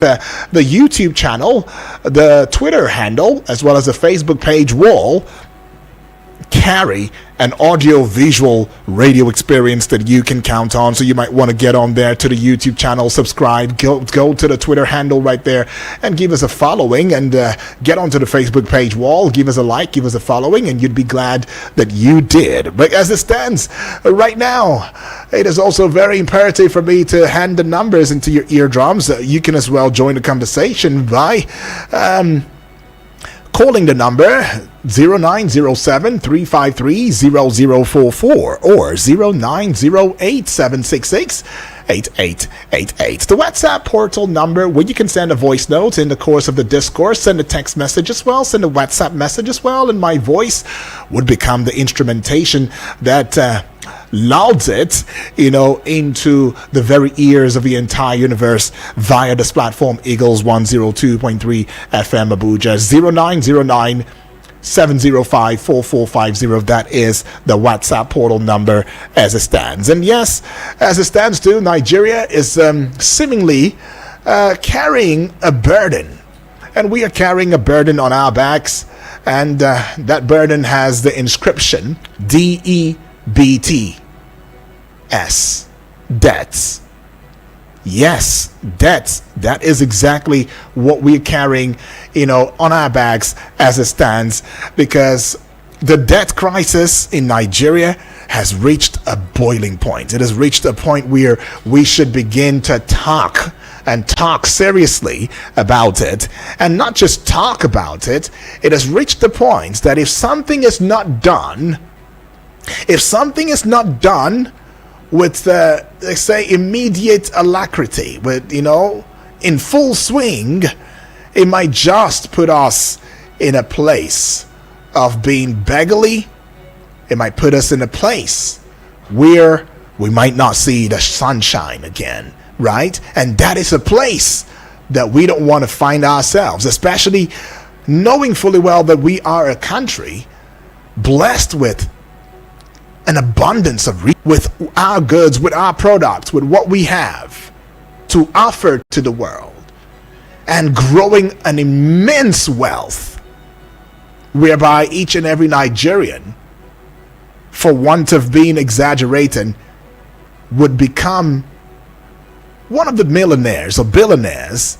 the YouTube channel, the Twitter handle, as well as the Facebook page wall carry an audio visual radio experience that you can count on. So you might want to get on there to the YouTube channel, subscribe, go to the Twitter handle right there and give us a following, and get onto the Facebook page wall, give us a like, give us a following, and you'd be glad that you did. But as it stands right now, it is also very imperative for me to hand the numbers into your eardrums. You can as well join the conversation by calling the number 0907-353-0044 or 0908-766-8888. The WhatsApp portal number where you can send a voice note in the course of the discourse, send a text message as well, send a WhatsApp message as well, and my voice would become the instrumentation that lauds it, into the very ears of the entire universe via this platform, Eagles 102.3 FM Abuja. 0909-705-4450. That is the WhatsApp portal number as it stands. And yes, as it stands too, Nigeria is seemingly carrying a burden. And we are carrying a burden on our backs. And that burden has the inscription DEBTS. Debts. Yes, debts. That is exactly what we're carrying, on our backs as it stands, because the debt crisis in Nigeria has reached a boiling point. It has reached a point where we should begin to talk seriously about it, and not just talk about it. It has reached the point that if something is not done with, let's say, immediate alacrity, with, in full swing, it might just put us in a place of being beggarly. It might put us in a place where we might not see the sunshine again, right? And that is a place that we don't want to find ourselves, especially knowing fully well that we are a country blessed with an abundance of with our goods, with our products, with what we have to offer to the world, and growing an immense wealth whereby each and every Nigerian, for want of being exaggerated, would become one of the millionaires or billionaires,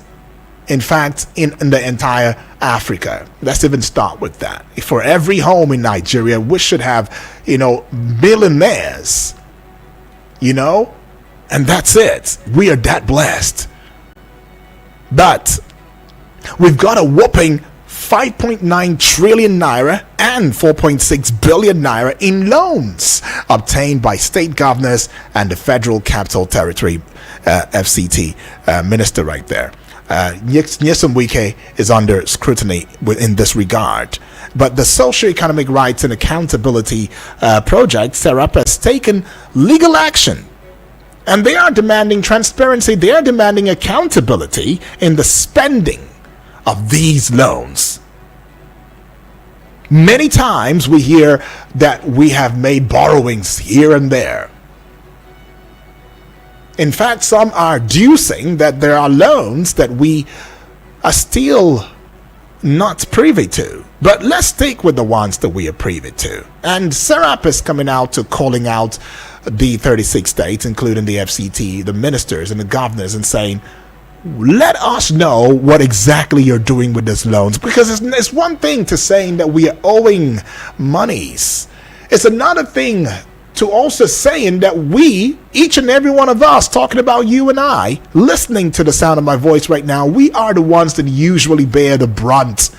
in fact, in the entire Africa. Let's even start with that. For every home in Nigeria, we should have, millionaires, and that's it. We are that blessed. But we've got a whopping 5.9 trillion naira and 4.6 billion naira in loans obtained by state governors and the Federal Capital Territory, FCT minister right there. Nyesom Wike is under scrutiny in this regard. But the Socio-Economic Rights and Accountability Project, SERAP, has taken legal action. And they are demanding transparency. They are demanding accountability in the spending of these loans. Many times we hear that we have made borrowings here and there. In fact, some are deducing that there are loans that we are still not privy to. But let's stick with the ones that we are privy to. And SERAP is coming out to calling out the 36 states, including the FCT, the ministers and the governors, and saying, let us know what exactly you're doing with these loans. Because it's one thing to saying that we are owing monies. It's another thing to also saying that we, each and every one of us, talking about you and I, listening to the sound of my voice right now, we are the ones that usually bear the brunt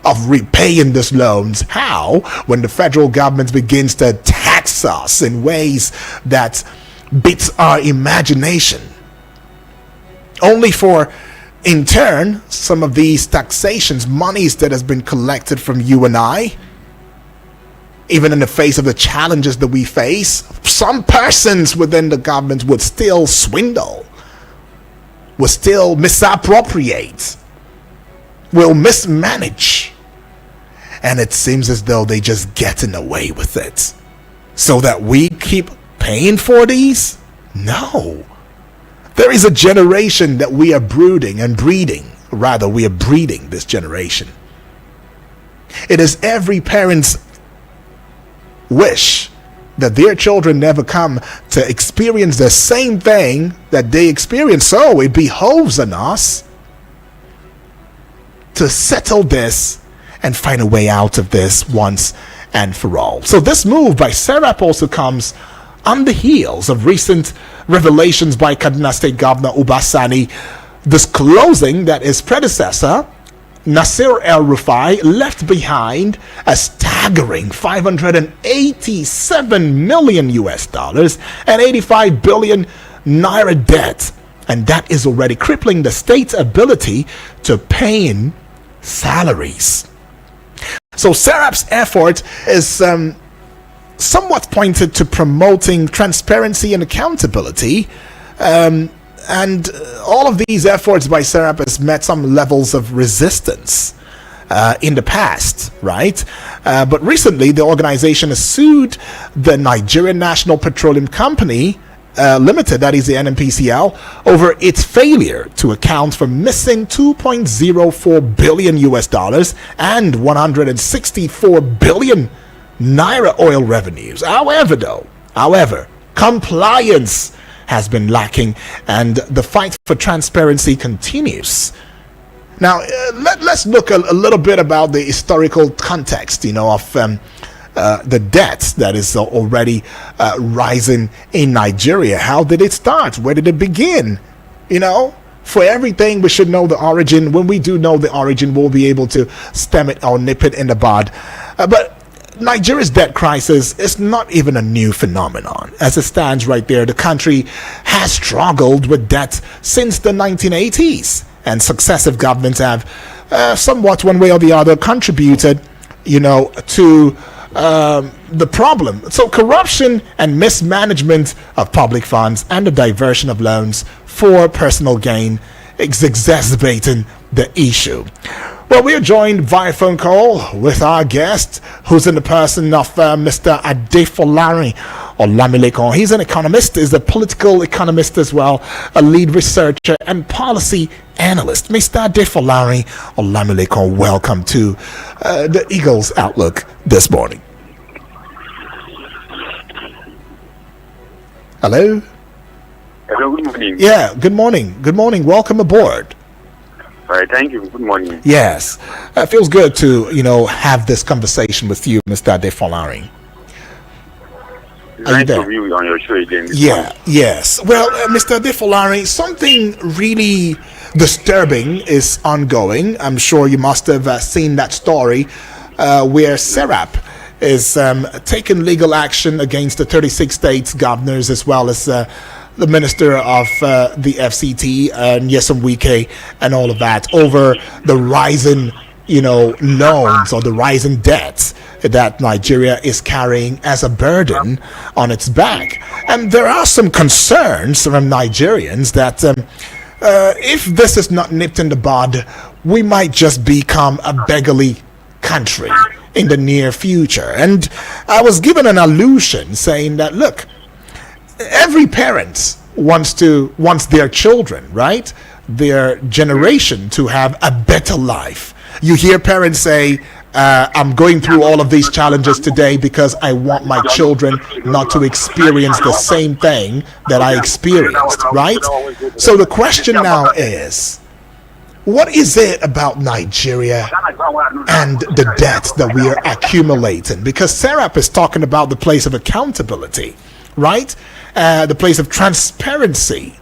of repaying these loans. How? When the federal government begins to tax us in ways that beats our imagination. Only for, in turn, some of these taxations, monies that has been collected from you and I, even in the face of the challenges that we face, some persons within the government would still swindle, would still misappropriate, will mismanage. And it seems as though they just getting away with it. So that we keep paying for these? No. There is a generation that we are brooding and breeding. Rather, we are breeding this generation. It is every parent's wish that their children never come to experience the same thing that they experience. So it behoves on us to settle this and find a way out of this once and for all. So this move by Serap also comes on the heels of recent revelations by Kaduna State Governor Uba Sani disclosing that his predecessor Nasir El-Rufai left behind a staggering 587 million US dollars and 85 billion naira debt, and that is already crippling the state's ability to pay in salaries. So Serap's effort is somewhat pointed to promoting transparency and accountability, and all of these efforts by Serap has met some levels of resistance in the past, right? But recently, the organization has sued the Nigerian National Petroleum Company Limited, that is the NNPCL, over its failure to account for missing 2.04 billion US dollars and 164 billion naira oil revenues. However, compliance has been lacking, and the fight for transparency continues. Now, let's look a little bit about the historical context, of the debt that is already rising in Nigeria. How did it start? Where did it begin? For everything, we should know the origin. When we do know the origin, we'll be able to stem it or nip it in the bud. But Nigeria's debt crisis is not even a new phenomenon. As it stands right there, the country has struggled with debt since the 1980s, and successive governments have somewhat, one way or the other, contributed, to the problem. So corruption and mismanagement of public funds and the diversion of loans for personal gain is exacerbating the issue. Well, we are joined via phone call with our guest, who's in the person of Mr. Adefolari Olamilekan. He's an economist, is a political economist as well, a lead researcher and policy analyst. Mr. Adefolari Olamilekan, welcome to the Eagles Outlook this morning. Hello? Hello, good morning. Yeah, good morning. Good morning. Welcome aboard. All right, thank you. Good morning. Yes, it feels good to have this conversation with you, Mr. Adefolari. Nice to be on your show again. Yeah, yes. Well, Mr. Adefolari, something really disturbing is ongoing. I'm sure you must have seen that story where Serap is taking legal action against the 36 states governors as well as the minister of the FCT, Nyesom Wike, and all of that over the rising, loans or the rising debts that Nigeria is carrying as a burden on its back. And there are some concerns from Nigerians that if this is not nipped in the bud, we might just become a beggarly country in the near future. And I was given an allusion saying that, look, every parent wants their children, right, their generation, to have a better life. You hear parents say, I'm going through all of these challenges today because I want my children not to experience the same thing that I experienced, right? So the question now is, what is it about Nigeria and the debt that we are accumulating? Because Serap is talking about the place of accountability, right? The place of transparency.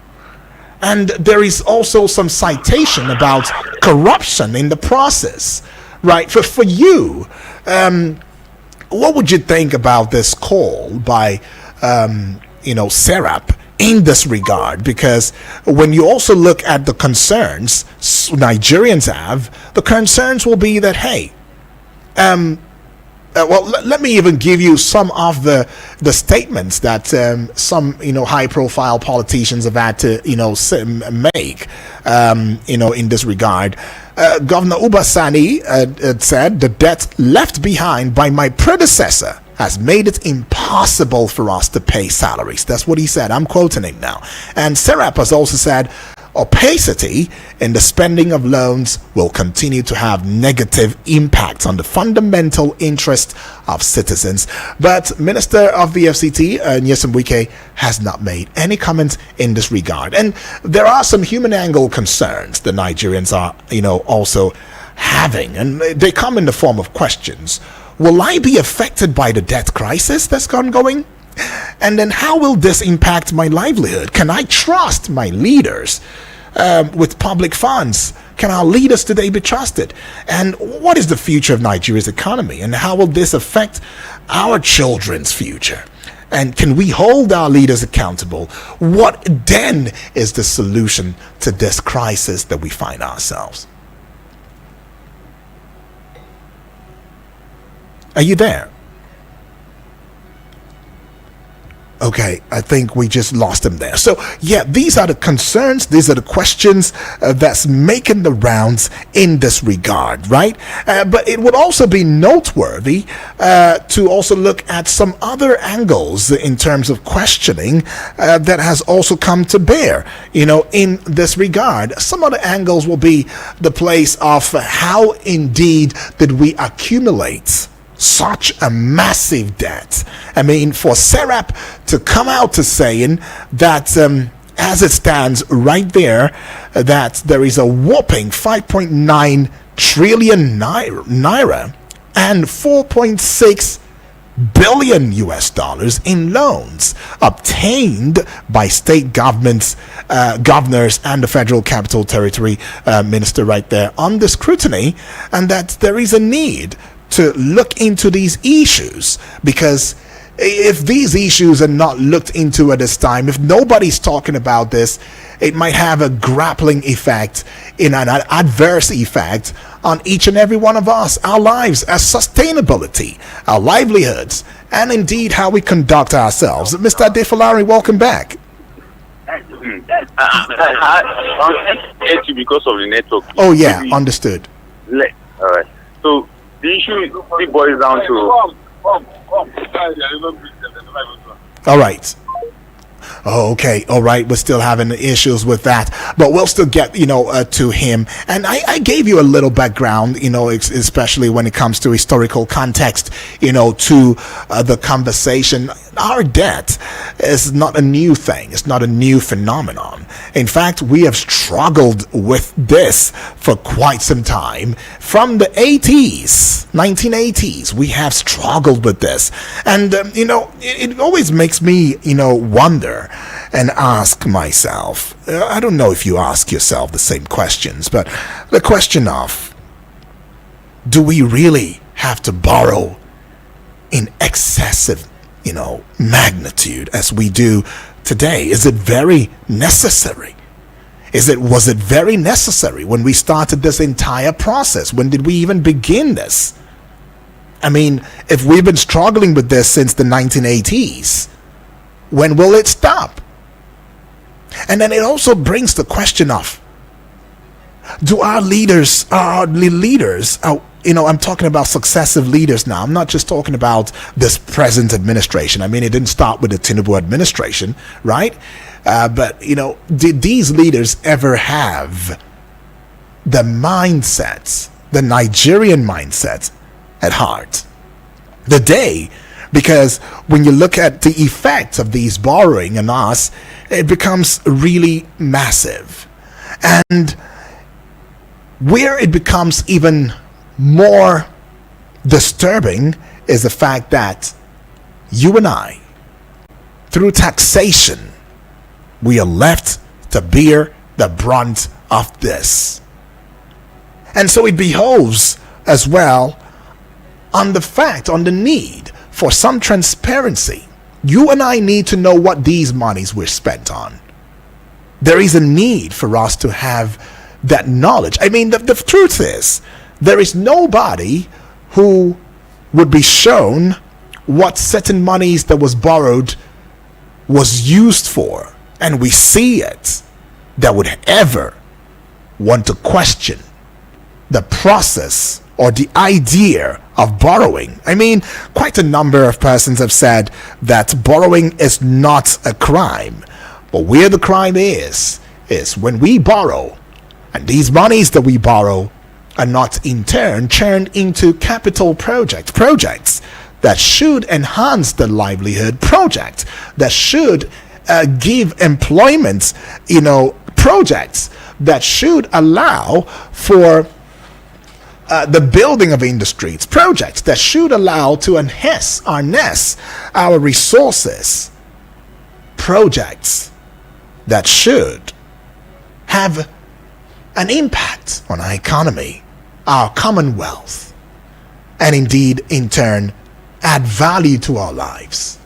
And there is also some citation about corruption in the process, right? For you, what would you think about this call by, Serap in this regard? Because when you also look at the concerns Nigerians have, the concerns will be that, hey, let me even give you some of the statements that some high-profile politicians have had to make in this regard. Governor Uba Sani said the debt left behind by my predecessor has made it impossible for us to pay salaries. That's what he said. I'm quoting him now. And Serap has also said, opacity in the spending of loans will continue to have negative impacts on the fundamental interest of citizens. But Minister of the FCT, Nyesom Wike, has not made any comment in this regard. And there are some human angle concerns the Nigerians are, also having, and they come in the form of questions. Will I be affected by the debt crisis that's ongoing? And then how will this impact my livelihood? Can I trust my leaders with public funds? Can our leaders today be trusted? And what is the future of Nigeria's economy? And how will this affect our children's future? And can we hold our leaders accountable? What then is the solution to this crisis that we find ourselves? Are you there? Okay, I think we just lost him there. So, yeah, these are the concerns. These are the questions that's making the rounds in this regard, right? But it would also be noteworthy to also look at some other angles in terms of questioning that has also come to bear, in this regard. Some of the angles will be the place of how indeed did we accumulate such a massive debt. I mean, for Serap to come out to saying that as it stands right there, that there is a whopping 5.9 trillion naira and 4.6 billion US dollars in loans obtained by state governments, governors, and the Federal Capital Territory minister right there under scrutiny, and that there is a need to look into these issues, because if these issues are not looked into at this time, if nobody's talking about this, it might have a grappling effect, in an adverse effect on each and every one of us, our lives, our sustainability, our livelihoods, and indeed how we conduct ourselves. Mr. Adefolari, welcome back. Because of the network. Oh yeah, understood. All right. So the issue boils down to. All right. Oh, okay. All right. We're still having issues with that, but we'll still get, to him. And I gave you a little background, especially when it comes to historical context, to the conversation. Our debt is not a new thing. It's not a new phenomenon. In fact, we have struggled with this for quite some time. From the 1980s, we have struggled with this. And, it always makes me, wonder and ask myself, I don't know if you ask yourself the same questions, but the question of, do we really have to borrow in excessive, magnitude as we do today? Is it very necessary? Was it very necessary when we started this entire process? When did we even begin this? I mean, if we've been struggling with this since the 1980s, when will it stop? And then it also brings the question of, do our leaders, I'm talking about successive leaders now. I'm not just talking about this present administration. I mean, it didn't start with the Tinubu administration, right? But, did these leaders ever have the mindset, the Nigerian mindset at heart? Because when you look at the effect of these borrowing on us, it becomes really massive. And where it becomes even more disturbing is the fact that you and I, through taxation, we are left to bear the brunt of this. And so it behoves as well on the need for some transparency. You and I need to know what these monies were spent on. There is a need for us to have that knowledge. I mean, the truth is, there is nobody who would be shown what certain monies that was borrowed was used for, and we see it, that would ever want to question the process or the idea of borrowing. I mean, quite a number of persons have said that borrowing is not a crime. But where the crime is when we borrow, and these monies that we borrow are not in turn turned into capital projects that should enhance the livelihood, projects that should give employment, projects that should allow for the building of industries, projects that should allow to enhance our resources, projects that should have an impact on our economy, our commonwealth, and indeed in turn add value to our lives.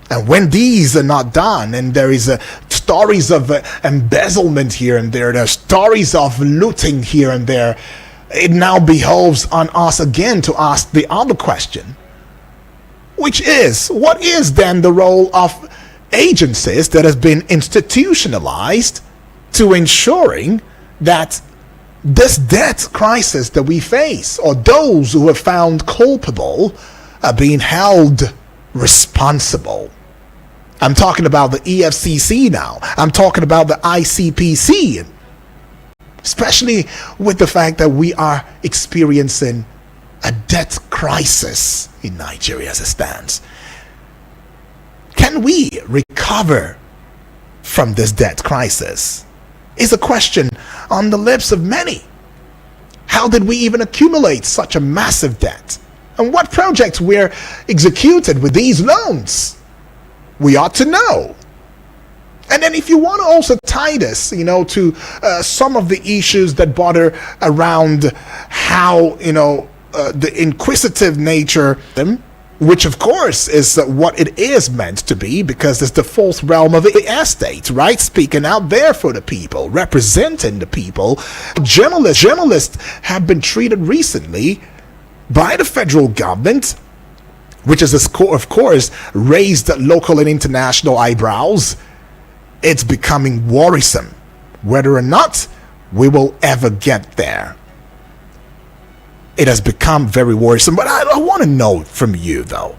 And when these are not done, and there is stories of embezzlement here and there are stories of looting here and there, it now behoves on us again to ask the other question, which is, what is then the role of agencies that has been institutionalized to ensuring that this debt crisis that we face, or those who are found culpable, are being held responsible? I'm talking about the EFCC now. I'm talking about the ICPC, especially with the fact that we are experiencing a debt crisis in Nigeria as it stands. Can we recover from this debt crisis? Is a question on the lips of many. How did we even accumulate such a massive debt? And what projects were executed with these loans? We ought to know. And then if you want to also tie this, to some of the issues that bother around how, the inquisitive nature, which of course is what it is meant to be, because it's the fourth realm of the estate, right? Speaking out there for the people, representing the people. Journalists have been treated recently by the federal government, which is of course raised local and international eyebrows. It's becoming worrisome whether or not we will ever get there. It has become very worrisome, but I want to know from you, though.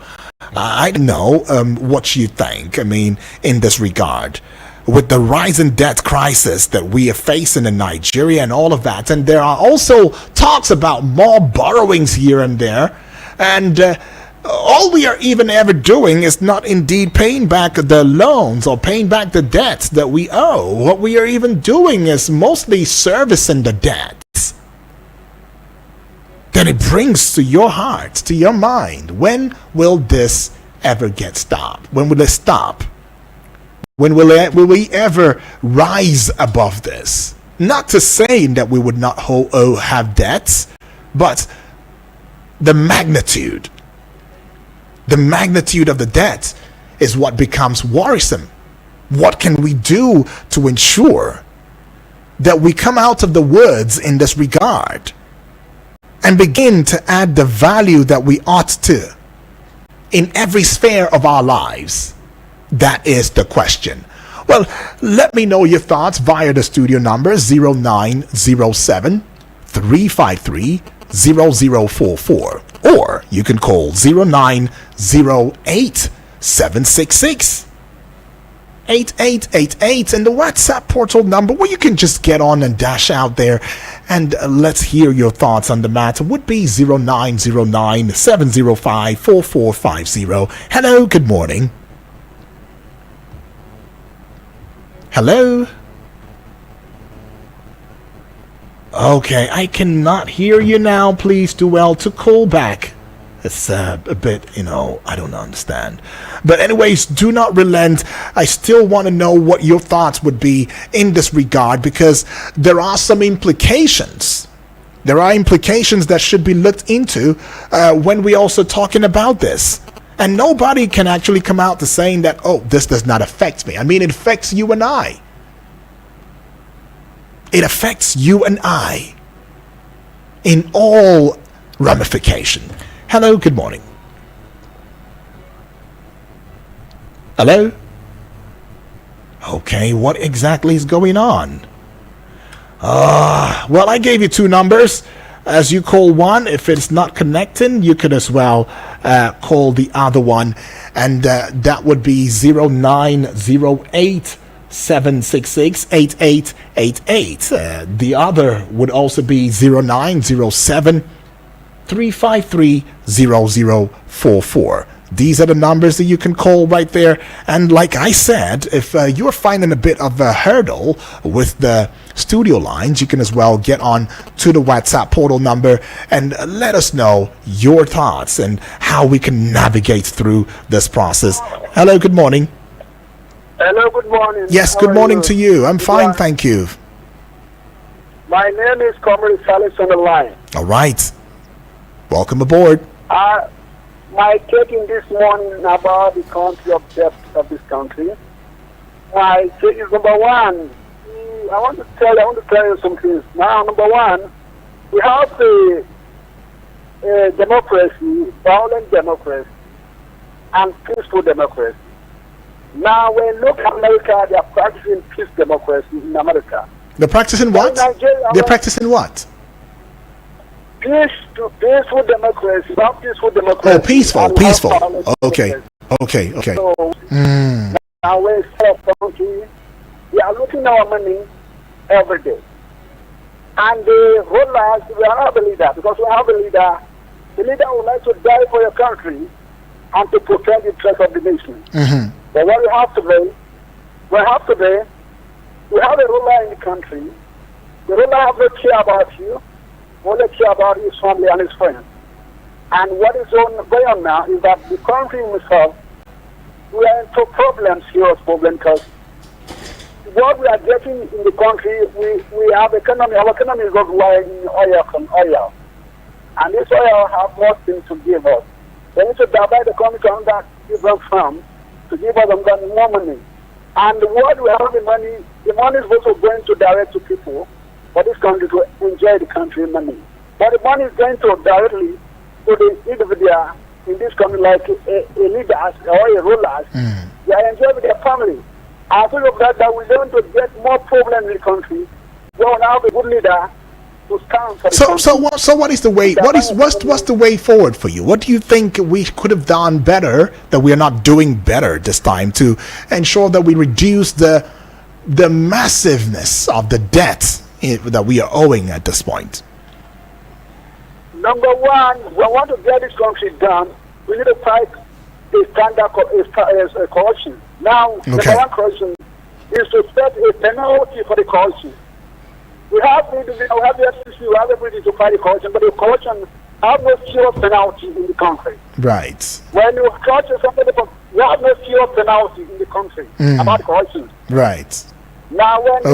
I don't know what you think, in this regard. With the rising debt crisis that we are facing in Nigeria and all of that, and there are also talks about more borrowings here and there, and all we are even ever doing is not indeed paying back the loans or paying back the debts that we owe. What we are even doing is mostly servicing the debts. Then it brings to your heart, to your mind, when will this ever get stopped? When will it stop? When will we ever rise above this? Not to say that we would not have debts, but the magnitude of the debt is what becomes worrisome. What can we do to ensure that we come out of the woods in this regard and begin to add the value that we ought to in every sphere of our lives? That is the question. Well, let me know your thoughts via the studio number 0907 353 0044, or you can call 0908 766 8888, and the WhatsApp portal number where you can just get on and dash out there and let's hear your thoughts on the matter would be 0909 705 4450. Hello, good morning. Hello? Okay, I cannot hear you now. Please do well to call back. It's a bit, I don't understand. But anyways, do not relent. I still want to know what your thoughts would be in this regard, because there are some implications. There are implications that should be looked into when we're also talking about this. And nobody can actually come out to saying that, oh, this does not affect me. It affects you and I. It affects you and I in all ramification. Hello, good morning. Hello? Okay, what exactly is going on? Well, I gave you two numbers. as you call one, if it's not connecting, you can as well call the other one, and that would be 0908 766 8888. The other would also be 0907 353 0044. These are the numbers that you can call right there. And like I said, if you're finding a bit of a hurdle with the studio lines, you can as well get on to the WhatsApp portal number and let us know your thoughts and how we can navigate through this process. Hello, good morning. Hello, good morning. Yes, How good are morning you? to you. I'm Good fine, morning. thank you. My name is Comrade Salis on the line. All right. Welcome aboard. My taking this morning about the country of debt of this country. My take is number one. I want to tell you some things. Now, number one, we have the democracy, violent democracy, and peaceful democracy. Now, when you look at America, they are practicing peace democracy in America. They're practicing what? In Nigeria, They're practicing what? Peaceful democracy, not peaceful democracy. Oh, peaceful, And we have peaceful. violent Okay, democracy. okay. So, now when it's country, we are looking our money every day. And the rulers, we have a leader, because we have a leader. The leader would like to die for your country and to protect the interest of the nation. But what we have today, we have a ruler in the country. The ruler has no care about you, only care about his family and his friends. And what is going on now is that the country itself, we are into problems, serious problems, because what we are getting in the country, we have economy. Our economy is not relying on oil. And this oil have more things to give us. They need to divide the economy to another different firm to give us more money. And what we have the money is also going to direct to people for this country to enjoy the country money. But the money is going to directly to the individual in this country, like a leaders or a rulers. They are enjoying with their family. I think of that we're going to get more problems in the country. We will have a good leader to stand for the country. So what is the way? What's the way forward for you? What do you think we could have done better that we are not doing better this time to ensure that we reduce the massiveness of the debt that we are owing at this point? Number one, we want to get this country done. We need to fight a standard corruption. Now, number one corruption is to set a penalty for the corruption. We have the FCC, we have everything to fight the corruption, but the corruption have no serious penalty in the country. Right. When you torture somebody, you have no serious penalty in the country about corruption. Right. Now, when they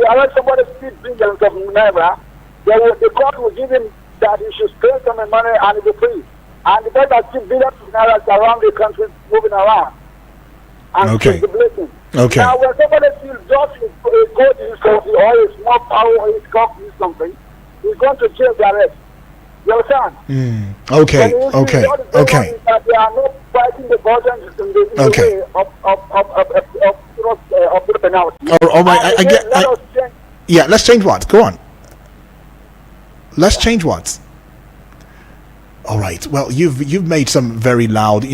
arrest somebody steal billions of naira, the court will give him that he should pay some money and he will free. And the guy that steal billions of naira around the country moving around. And Okay. the blessing. Okay. Now, when somebody steals just a goat in his country or a small power or his cock in something, he's going to jail direct. You understand? Okay. When you see Okay. what is going Okay. on is that they are not fighting the government in the Okay. way of the penalty. All right. And I again, get. let us change. Yeah. Let's change what. Go on. Let's change what. All right. Well, you've made some very loud,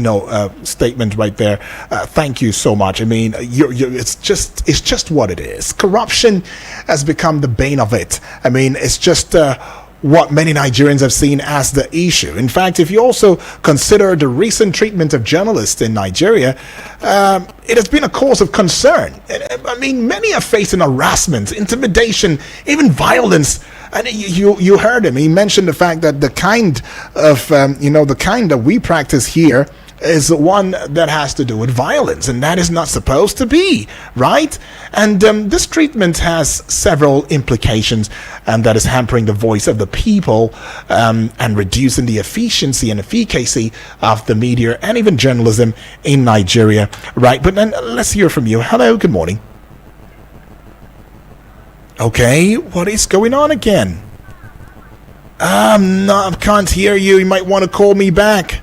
statement right there. Thank you so much. I mean, it's just what it is. Corruption has become the bane of it. I mean, it's just what many Nigerians have seen as the issue. In fact, if you also consider the recent treatment of journalists in Nigeria, it has been a cause of concern. I mean, many are facing harassment, intimidation, even violence. And you heard him. He mentioned the fact that the kind of the kind that we practice here is one that has to do with violence, and that is not supposed to be, right? And this treatment has several implications, and that is hampering the voice of the people and reducing the efficiency and efficacy of the media and even journalism in Nigeria, right? But then let's hear from you. Hello, good morning. Okay, what is going on again? No, I can't hear you. You might want to call me back.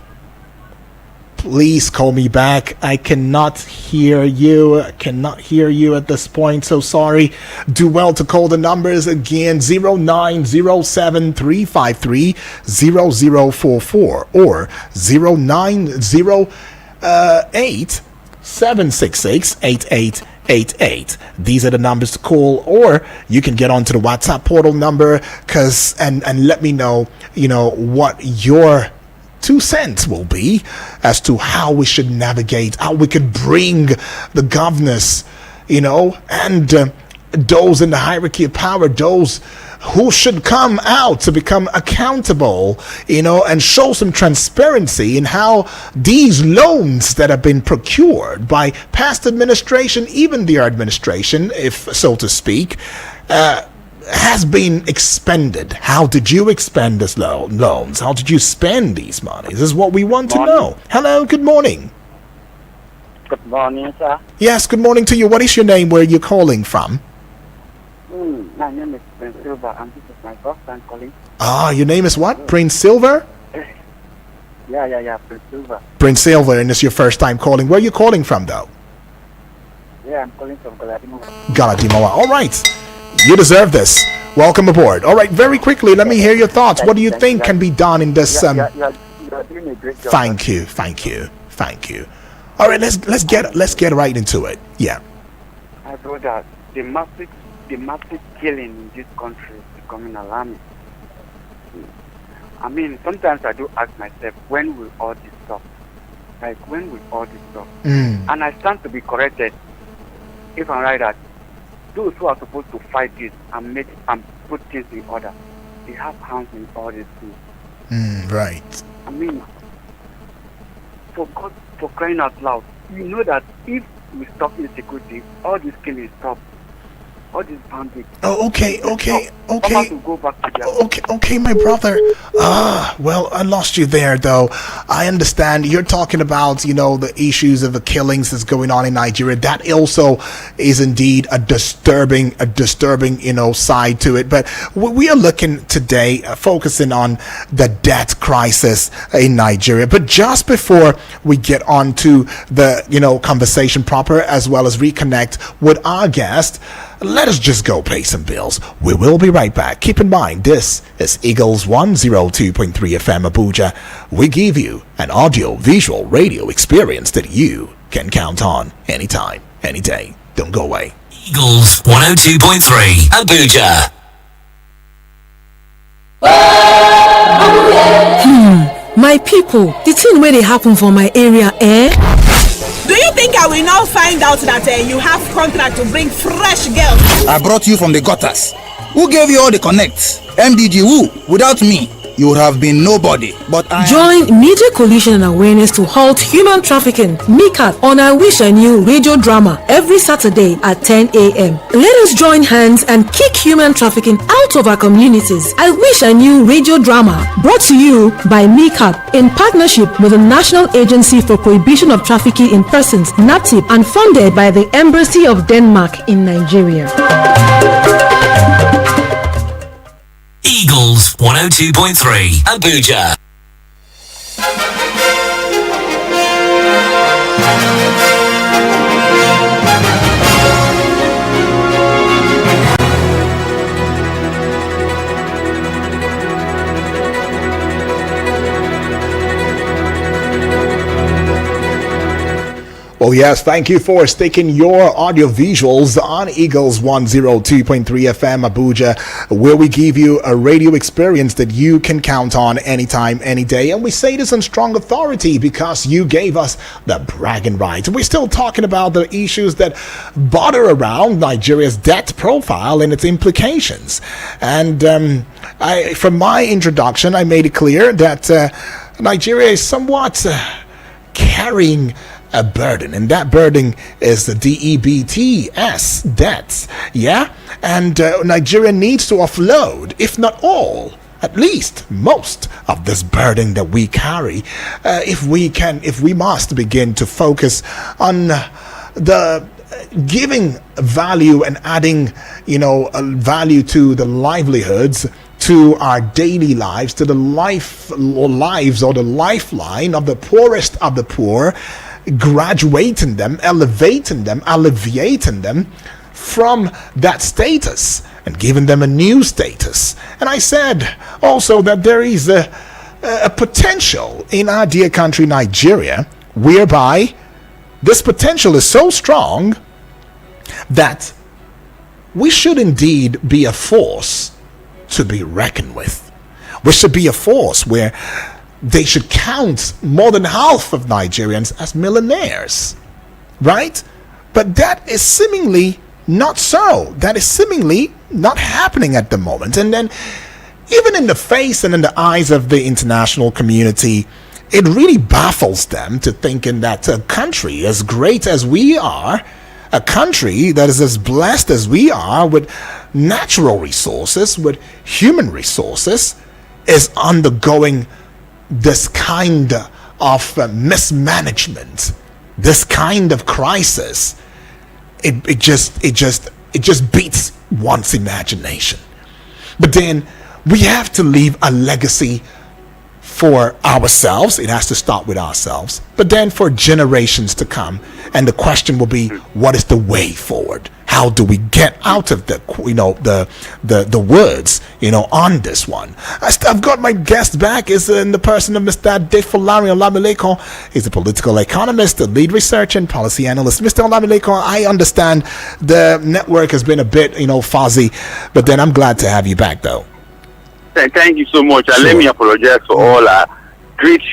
please call me back. I cannot hear you. I cannot hear you at this point. So sorry. Do well to call the numbers again: 0907-353-0044 or 0908-766-8888. These are the numbers to call, or you can get onto the WhatsApp portal number and let me know, what your 2 cents will be as to how we should navigate, how we could bring the governors, and those in the hierarchy of power, those who should come out to become accountable, and show some transparency in how these loans that have been procured by past administration, even their administration, if so to speak, has been expended. How did you expend these loans? How did you spend these monies? This is what we want to know. Hello, good morning. Good morning, sir. Yes, good morning to you. What is your name? Where are you calling from? My name is Prince Silver, and this is my first time calling. Your name is what? Prince Silver? Yeah, Prince Silver. Prince Silver, and it's your first time calling. Where are you calling from, though? Yeah, I'm calling from Galadima. Galadima. All right. You deserve this. Welcome aboard. All right, very quickly, let me hear your thoughts. What do you think can be done in this? You're doing a great job. Thank you. All right, let's get right into it. Yeah. I thought that the massive killing in this country is becoming alarming. I mean, sometimes I do ask myself, when will all this stop? Like, when will all this stop? And I stand to be corrected if I'm right that those who are supposed to fight this and put things in order, they have hands in all these things. Right. I mean, for crying out loud, you know that if we stop insecurity, all this killing stop. All these bandits. Oh, okay. To go back to their Okay, my brother. Well, I lost you there, though. I understand you're talking about, the issues of the killings that's going on in Nigeria. That also is indeed a disturbing, side to it. But we are looking today, focusing on the debt crisis in Nigeria. But just before we get on to the, conversation proper, as well as reconnect with our guest, let us just go pay some bills. We will be right back. Keep in mind, this is Eagles 102.3 FM Abuja. We give you an audio-visual radio experience that you can count on anytime, any day. Don't go away. Eagles 102.3 Abuja. My people, the thing where they happen for my area, Do you think I will now find out that you have contract to bring fresh girls? I brought you from the gutters. Who gave you all the connects? MDG who? Without me, you would have been nobody. But Join Media Coalition and Awareness to Halt Human Trafficking, MICAT, on I Wish I Knew radio drama every Saturday at 10 a.m. Let us join hands and kick human trafficking out of our communities. I Wish I Knew radio drama, brought to you by MICAT in partnership with the National Agency for Prohibition of Trafficking in Persons, NAPTIP, and funded by the Embassy of Denmark in Nigeria. Eagles 102.3 Abuja. Well, yes, thank you for sticking your audio visuals on Eagles 102.3 FM Abuja, where we give you a radio experience that you can count on anytime, any day. And we say this on strong authority because you gave us the bragging rights. We're still talking about the issues that bother around Nigeria's debt profile and its implications. And from my introduction, I made it clear that Nigeria is somewhat carrying a burden, and that burden is the DEBTS debts. Yeah, and Nigeria needs to offload, if not all, at least most of this burden that we carry, if we must begin to focus on the giving value and adding value to the livelihoods to our daily lives, to the lives or the lifeline of the poorest of the poor, graduating them, elevating them, alleviating them from that status and giving them a new status. And I said also that there is a potential in our dear country Nigeria whereby this potential is so strong that we should indeed be a force to be reckoned with. We should be a force where they should count more than half of Nigerians as millionaires, right? But that is seemingly not so. That is seemingly not happening at the moment. And then even in the face and in the eyes of the international community, it really baffles them to thinking that a country as great as we are, a country that is as blessed as we are with natural resources, with human resources, is undergoing this kind of mismanagement, this kind of crisis. It just beats one's imagination. But then we have to leave a legacy for ourselves. It has to start with ourselves, but then for generations to come. And the question will be, what is the way forward? How do we get out of the woods, on this one? I've got my guest back is in the person of Mr. Adefolari Olamilekon. He's a political economist, a lead researcher and policy analyst. Mr. Olamilekon, I understand the network has been a bit, fuzzy, but then I'm glad to have you back though. Thank you so much. And let me apologize for all our great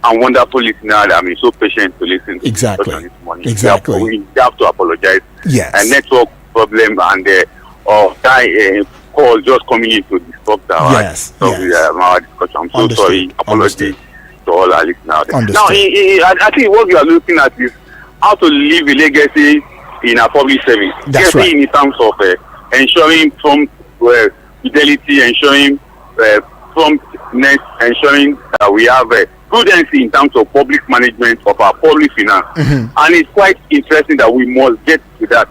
and wonderful listeners that have been so patient to listen to exactly. this morning. Exactly. We have to apologize. Yes. A network problem and call just coming in to disrupt our discussion. I'm so Understood. sorry. Apologies to all our listeners. Understood. Now, I think what we are looking at is how to leave a legacy in our public service. That's right. In terms of ensuring prompt fidelity, ensuring promptness, ensuring that we have prudency in terms of public management of our public finance. And it's quite interesting that we must get to that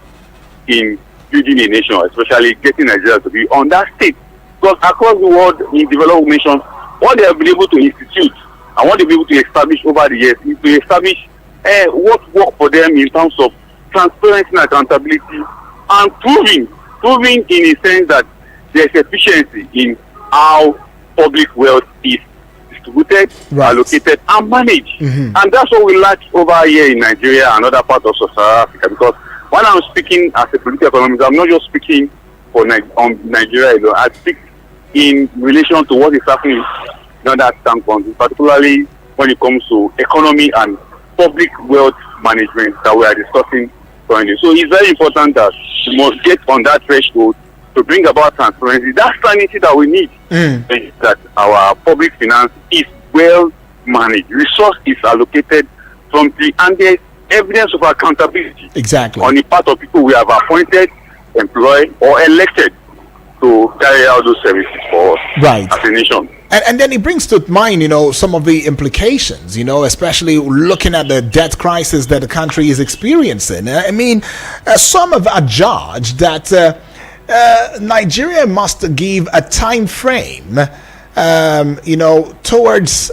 in building a nation, especially getting Nigeria to be on that state. Because across the world, in developed nations, what they have been able to institute and what they've been able to establish over the years is to establish what worked for them in terms of transparency and accountability, and proving in a sense that there's efficiency in how public wealth is distributed, allocated, and managed. And that's what we lack over here in Nigeria and other parts of South Africa. Because when I'm speaking as a political economist, I'm not just speaking on Nigeria alone. I speak in relation to what is happening in other countries, particularly when it comes to economy and public wealth management that we are discussing currently. So it's very important that we must get on that threshold to bring about transparency. That's sanity that we need. That our public finance is well managed, resource is allocated promptly, and there's evidence of accountability on the part of people we have appointed, employed, or elected to carry out those services for us as a nation. And then it brings to mind, some of the implications, especially looking at the debt crisis that the country is experiencing. I mean, some have adjudged that Nigeria must give a time frame, towards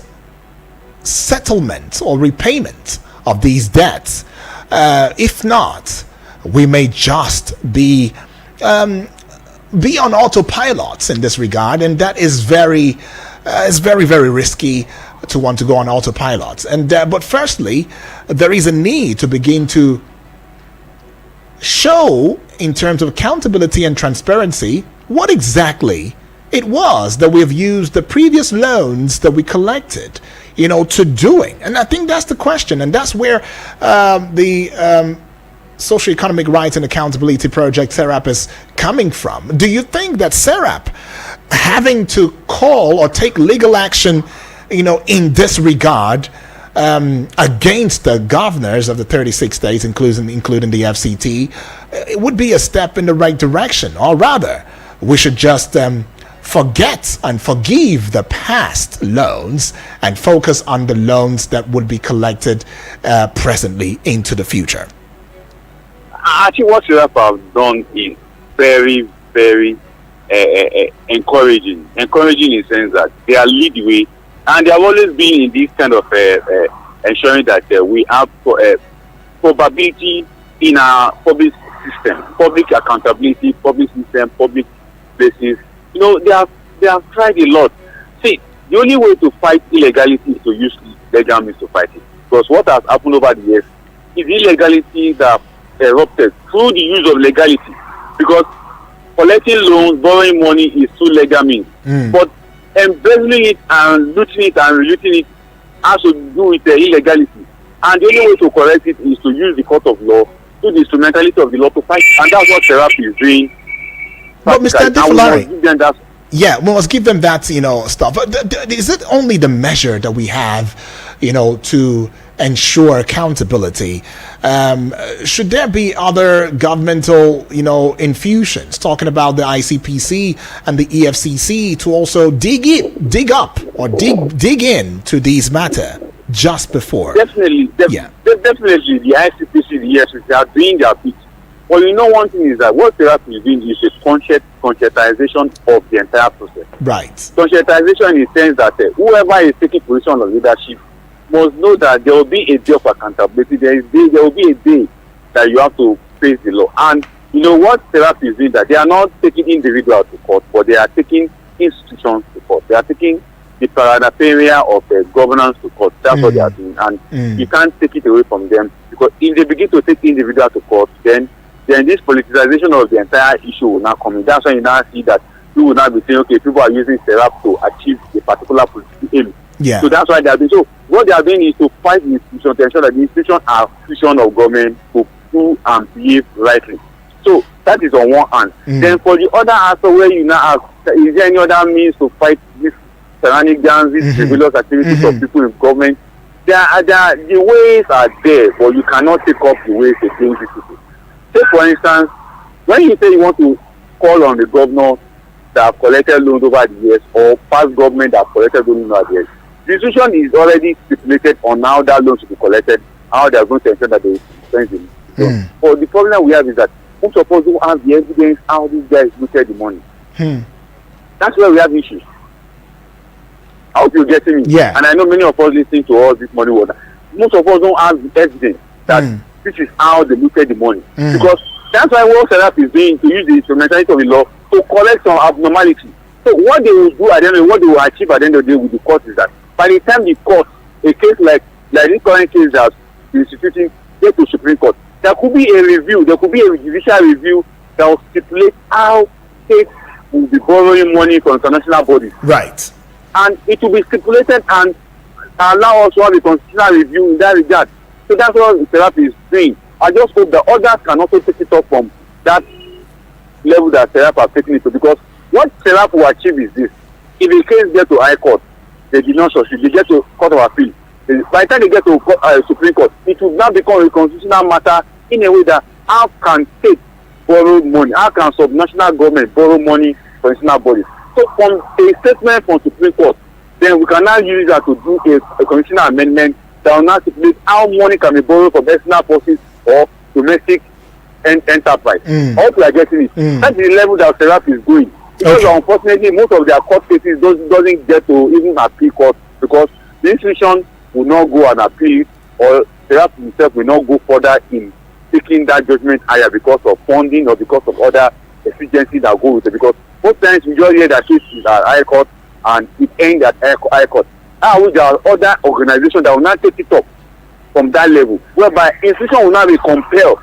settlement or repayment of these debts. If not, we may just be on autopilots in this regard, and that is very, very risky to want to go on autopilot. And but firstly, there is a need to begin to show, in terms of accountability and transparency, what exactly it was that we have used the previous loans that we collected, to doing. And I think that's the question, and that's where the Socio-Economic Rights and Accountability Project, SERAP, is coming from. Do you think that SERAP having to call or take legal action, in this regard, against the governors of the 36 states, including the FCT, it would be a step in the right direction? Or rather, we should just forget and forgive the past loans and focus on the loans that would be collected presently into the future? I think what SERAP have done is very, very encouraging in the sense that they are lead the way, and they have always been in this kind of ensuring that we have probability in our public system, public accountability, public system, public places. You know, they have tried a lot. See, the only way to fight illegality is to use legal means to fight it. Because what has happened over the years is illegality that erupted through the use of legality. Because collecting loans, borrowing money is through legal means. But embezzling it and looting it and relooting it has to do with the illegality. And the only way to correct it is to use the court of law, use the instrumentality of the law to fight. And that's what therapy is doing. But Mr. Defulari, yeah, we must give them that, stuff. But is it only the measure that we have, to ensure accountability? Should there be other governmental, infusions, talking about the ICPC and the EFCC, to also dig in to these matter just before? Definitely, definitely, the ICPC, the EFCC are doing their bit. Well, one thing is that what therapy is doing is a conscientization of the entire process. Right. Conscientization in the sense that whoever is taking position of leadership must know that there will be a day of accountability. There will be a day that you have to face the law. And what therapy is doing, that they are not taking individuals to court, but they are taking institutions to court. They are taking the paraphernalia of governance to court. That's what they are doing. And you can't take it away from them, because if they begin to take individuals to court, then this politicization of the entire issue will now come in. That's why you now see that we will now be saying, okay, people are using therapy to achieve a particular political aim. Yeah. So that's why they are doing. So what they are doing is to fight the institution, to ensure that the institution are institution of government to do and behave rightly. So that is on one hand. Then for the other aspect, where you now ask, is there any other means to fight this shenanigans, these frivolous activities of people in government? The ways are there, but you cannot take up the ways against these people. Say, for instance, when you say you want to call on the governor that have collected loans over the years, or past government that have collected loans over the years, the institution is already stipulated on how that loan should be collected, how they are going to ensure that they spend it. But the problem we have is that most of us don't have the evidence how these guys looted the money. That's where we have issues. I hope you're getting me. Yeah. And I know many of us listening to all this money water. Most of us don't have the evidence that this is how they looted the money. Because that's why what therapy is doing, to use the instrumentality of the law to collect some abnormality. So what they will do at the end of what they will achieve at the end of the day with the court is that by the time the court, a case like this current case that is instituting, get to Supreme Court, there could be a review, there could be a judicial review that will stipulate how states will be borrowing money from international bodies. Right. And it will be stipulated and allow us to have a constitutional review in that regard. So that's what the therapy is doing. I just hope that others can also take it up from that level that therapy has taken it to, because what therapy will achieve is this: if a case gets to High Court, they did not succeed, they get to Court of Appeal. By the time they get to Supreme Court, it will now become a constitutional matter in a way that how can states borrow money, how can subnational government borrow money from national bodies. So from a statement from Supreme Court, then we can now use that to do a constitutional amendment that will now stipulate how money can be borrowed from external forces or domestic enterprise. I hope you are getting it. That's the level that therapy is going. Because unfortunately, most of their court cases doesn't get to even appeal court, because the institution will not go and appeal, or therapy itself will not go further in taking that judgment higher because of funding or because of other exigencies that go with it. Because most times we just hear that case is at High Court and it ends at High Court. There are other organizations that will not take it up from that level, whereby institution will not be compelled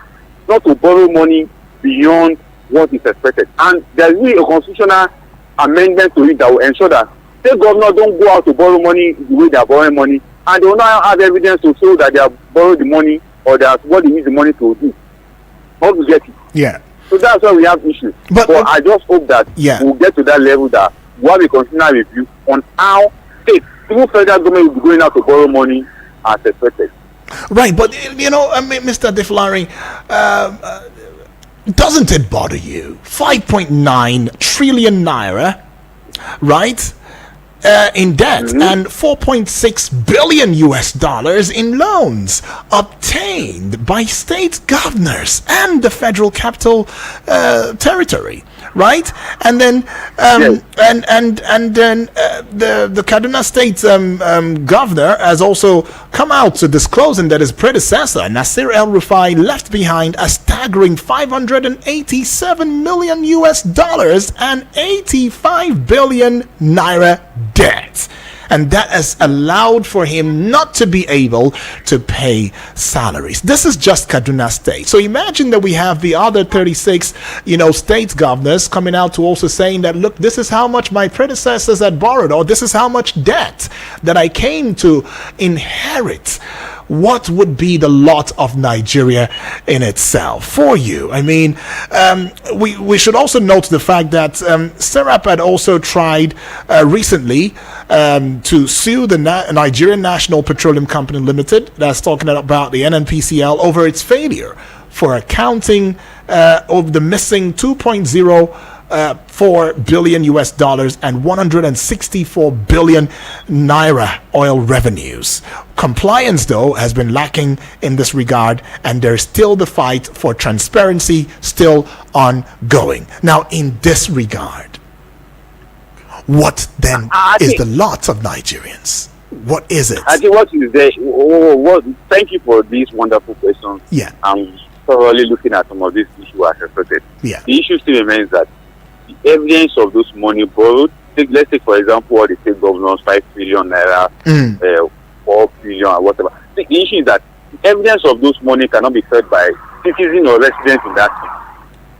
not to borrow money beyond what is expected. And there will be a constitutional amendment to it that will ensure that state governors don't go out to borrow money the way they are borrowing money, and they will not have evidence to show that they have borrowed the money or that's what they use the money to do. How to get it? Yeah. So that's why we have issues. But I just hope that we'll get to that level that we'll have a constitutional review on how states, even federal government, will be going out to borrow money as expected. Right, but Mr. Defulari, doesn't it bother you? 5.9 trillion naira, right, in debt, and 4.6 billion US dollars in loans obtained by state governors and the federal capital territory. right? And then Yes. and then the Kaduna State governor has also come out to disclosing that his predecessor Nasir El-Rufai left behind a staggering 587 million US dollars and 85 billion naira debt. And that has allowed for him not to be able to pay salaries. This is just Kaduna State. So imagine that we have the other 36, state governors coming out to also saying that, look, this is how much my predecessors had borrowed, or this is how much debt that I came to inherit. What would be the lot of Nigeria in itself for you? I mean, we should also note the fact that Serap had also tried recently to sue the Nigerian National Petroleum Company Limited, that's talking about the NNPCL, over its failure for accounting of the missing 2.04 billion US dollars and 164 billion naira oil revenues. Compliance, though, has been lacking in this regard, and there's still the fight for transparency still ongoing. Now, in this regard, what then is the lot of Nigerians? What is it? I think what is there. Thank you for these wonderful questions. Yeah. I'm thoroughly looking at some of these issues as reported. Yeah. The issue still remains that the evidence of those money borrowed, let's take for example all the state governors, 5 trillion naira, 4 billion or whatever. The issue is that the evidence of those money cannot be fed by citizens or residents in that state.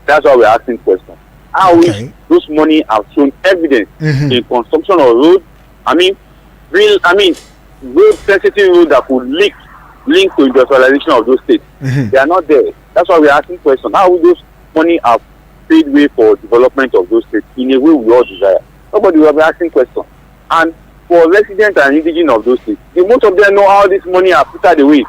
That's why we're asking questions. How wish those money have shown evidence in consumption of road. Road sensitive road that could link to industrialization of those states. They are not there. That's why we're asking questions. How will those money have paid way for development of those states in a way we all desire? Nobody will be asking questions. And for residents and indigenous of those states, most of them know how this money are put away.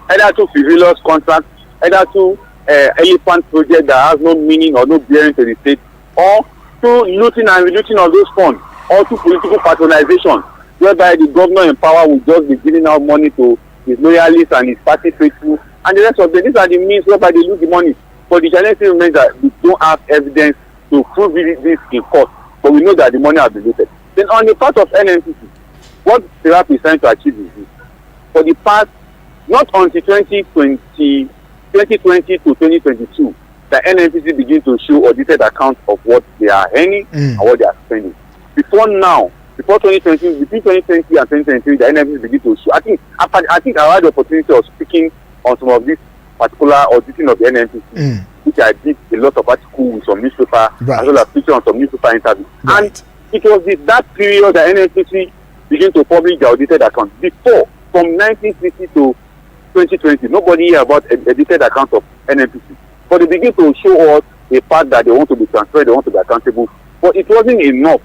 Either to frivolous contracts, either to elephant project that has no meaning or no bearing to the state, or to looting and relooting of those funds, or to political patronization, whereby the governor in power will just be giving out money to his loyalists and his party faithful, and the rest of them. These are the means whereby they lose the money. But the challenge remains that we don't have evidence to prove this in court, but we know that the money has been looted. Then on the part of NNPC, what Serap is trying to achieve is this. For the past, not until 2020 to 2022, the NNPC begin to show audited accounts of what they are earning and what they are spending. Before 2020, between 2020 and 2023, the NNPC begin to show. I think I had the opportunity of speaking on some of this particular auditing of the NNPC, which I did a lot of articles with some newspaper, as well as speaking on some newspaper interviews. And it was that period that NNPC began to publish the audited accounts. Before, from 1960 to 2020, nobody hear about audited accounts of NNPC. But they begin to show us the fact that they want to be transferred, they want to be accountable. But it wasn't enough.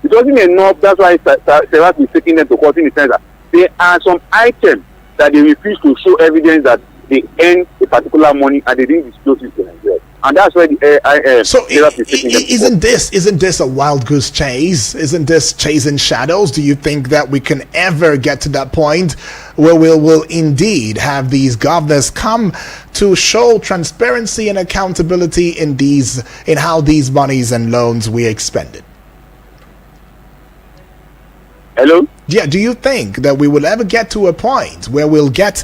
It wasn't enough. That's why Serap is taking them to court in the sense that there are some items that they refuse to show evidence that they earn a particular money and they didn't disclose it to Nigeria. And that's why the Serap is taking them to court. Isn't this a wild goose chase? Isn't this chasing shadows? Do you think that we can ever get to that point where we'll indeed have these governors come to show transparency and accountability in how these monies and loans we expended? Hello? Yeah, do you think that we will ever get to a point where we'll get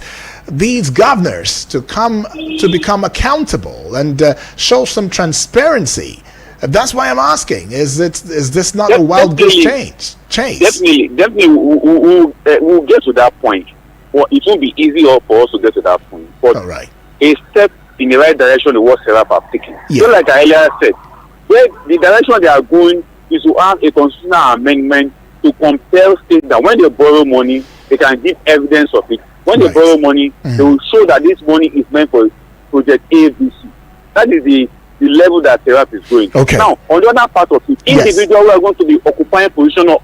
these governors to become accountable and show some transparency? That's why I'm asking. Is this not a wild goose chase? Definitely, we'll get to that point. Well, it won't be easy for us to get to that point. But a step in the right direction is what Serap have taken. Yeah. So like I earlier said, where the direction they are going is to have a constitutional amendment to compel states that when they borrow money, they can give evidence of it. When they borrow money, they will show that this money is meant for project ABC. That is the level that Serap is going. Okay. Now, on the other part of it, individuals who are going to be occupying position of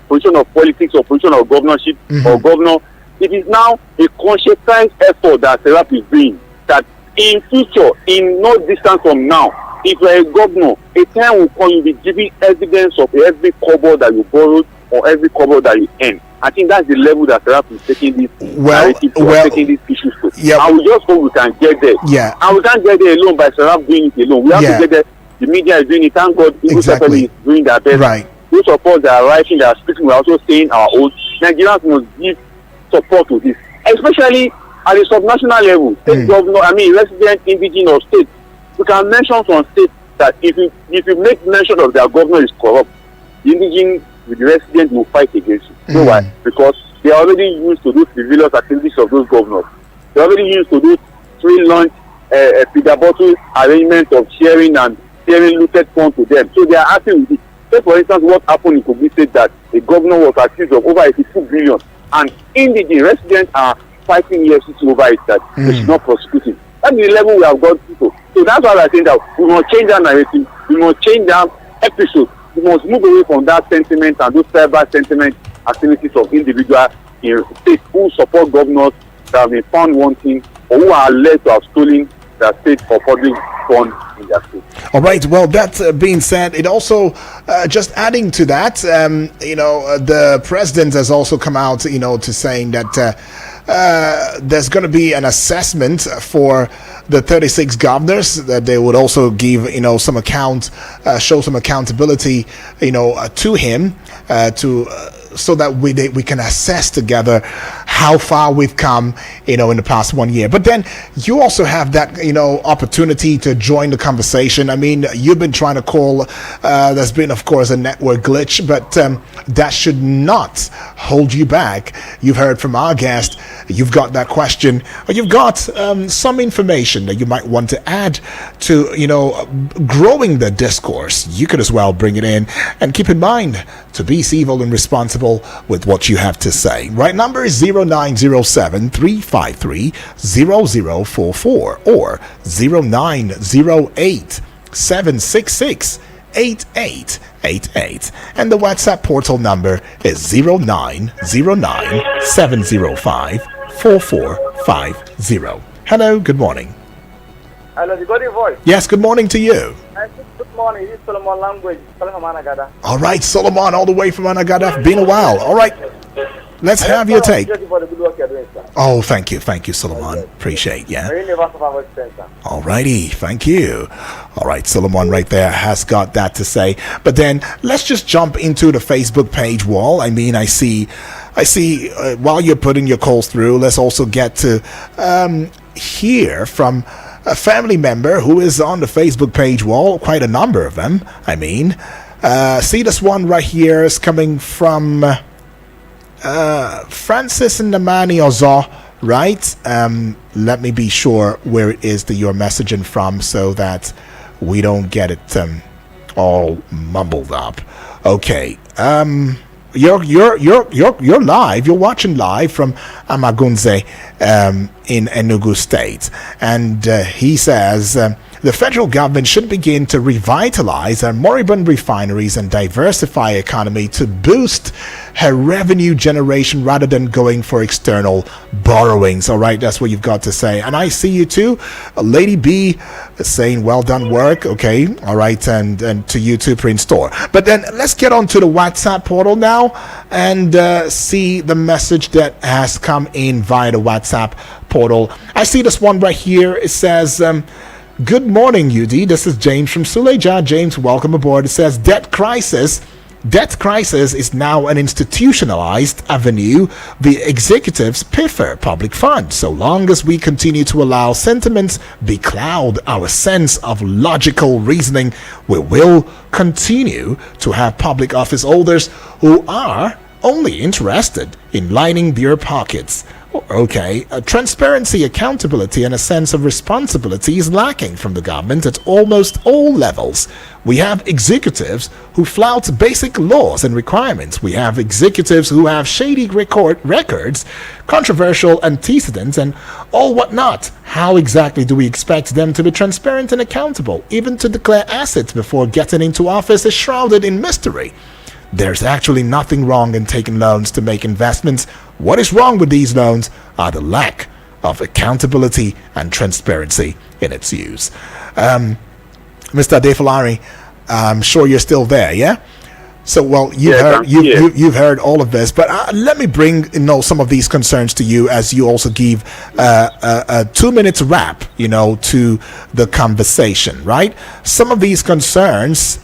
politics or position of governorship or governor, it is now a conscientized effort that Serap is doing. That in future, in no distance from now, if you are a governor, a time will come, you'll be giving evidence of every kobo that you borrowed or every kobo that you earn. I think that's the level that Serap is taking this taking these issues to. Yeah. I will just hope we can get there. Yeah. And we can't get there alone by Serap doing it alone. We have to get there. The media is doing it. Thank God, Exactly. is doing their best. Right. Those of us that are writing, that are speaking, we're also saying our own. Nigerians must give support to this, especially at the subnational level. State governor, resident, indigenous, or state. We can mention some states that if you make mention of their governor is corrupt, the indigenous with the residents will fight against you. You know why? Because they are already used to those frivolous activities of those governors. They are already used to those free lunch, Peter bottle arrangement of sharing looted funds to them. So they are happy with it. Say for instance, what happened in Kogi State, that a governor was accused of over 82 billion, and indigenous residents are fighting EFCC over it, that they should not prosecute it. That's the level we have got to. So that's why I think that we must change that narrative. We must change that episode. We must move away from that sentiment and those cyber sentiment activities of individuals in states who support governors that have been found wanting or who are alleged to have stolen their state for public funds in their state. All right. Well, that being said, it also just adding to that, the president has also come out, to saying that there's going to be an assessment for the 36 governors, that they would also give, some account, show some accountability, to him, so that we can assess together how far we've come, in the past 1 year. But then you also have that, opportunity to join the conversation. I mean, you've been trying to call. There's been, of course, a network glitch, but that should not hold you back. You've heard from our guest. You've got that question, or you've got some information that you might want to add to, growing the discourse. You could as well bring it in, and keep in mind to be civil and responsible with what you have to say. Right number is 0907-353-0044 or 0908-766-8888, and the WhatsApp portal number is 0909-705-4450. Hello, good morning. Hello, the body voice. Yes, good morning to you. Good morning, this is Solomon language. All right, Solomon, all the way from Anagada. Been a while. All right, let's have your take. Oh, thank you, Solomon. Appreciate, yeah. All righty, thank you. All right, Solomon right there has got that to say. But then let's just jump into the Facebook page wall. I mean, I see. While you're putting your calls through, let's also get to hear from a family member who is on the Facebook page wall, quite a number of them. I mean, see this one right here is coming from Francis Namani Ozo, right? Let me be sure where it is that you're messaging from so that we don't get it all mumbled up. Okay. You're live. You're watching live from Amagunze in Enugu State, and he says the federal government should begin to revitalize our moribund refineries and diversify economy to boost her revenue generation rather than going for external borrowings. All right, that's what you've got to say. And I see you too, Lady B, saying well done work. Okay, all right, and to you too, Prince Tor. But then let's get on to the WhatsApp portal now and see the message that has come in via the WhatsApp portal. I see this one right here. It says, good morning, UD. This is James from Suleja. James, welcome aboard. It says, Debt crisis is now an institutionalized avenue the executives prefer public funds. So long as we continue to allow sentiments becloud our sense of logical reasoning, we will continue to have public office holders who are only interested in lining their pockets. Okay, transparency, accountability, and a sense of responsibility is lacking from the government at almost all levels. We have executives who flout basic laws and requirements. We have executives who have shady records, controversial antecedents, and all whatnot. How exactly do we expect them to be transparent and accountable? Even to declare assets before getting into office is shrouded in mystery. There's actually nothing wrong in taking loans to make investments. What is wrong with these loans are the lack of accountability and transparency in its use. Mr. Adefalari, I'm sure you're still there, yeah? So, well, you've heard all of this, but let me bring some of these concerns to you as you also give a 2-minute wrap, to the conversation, right? Some of these concerns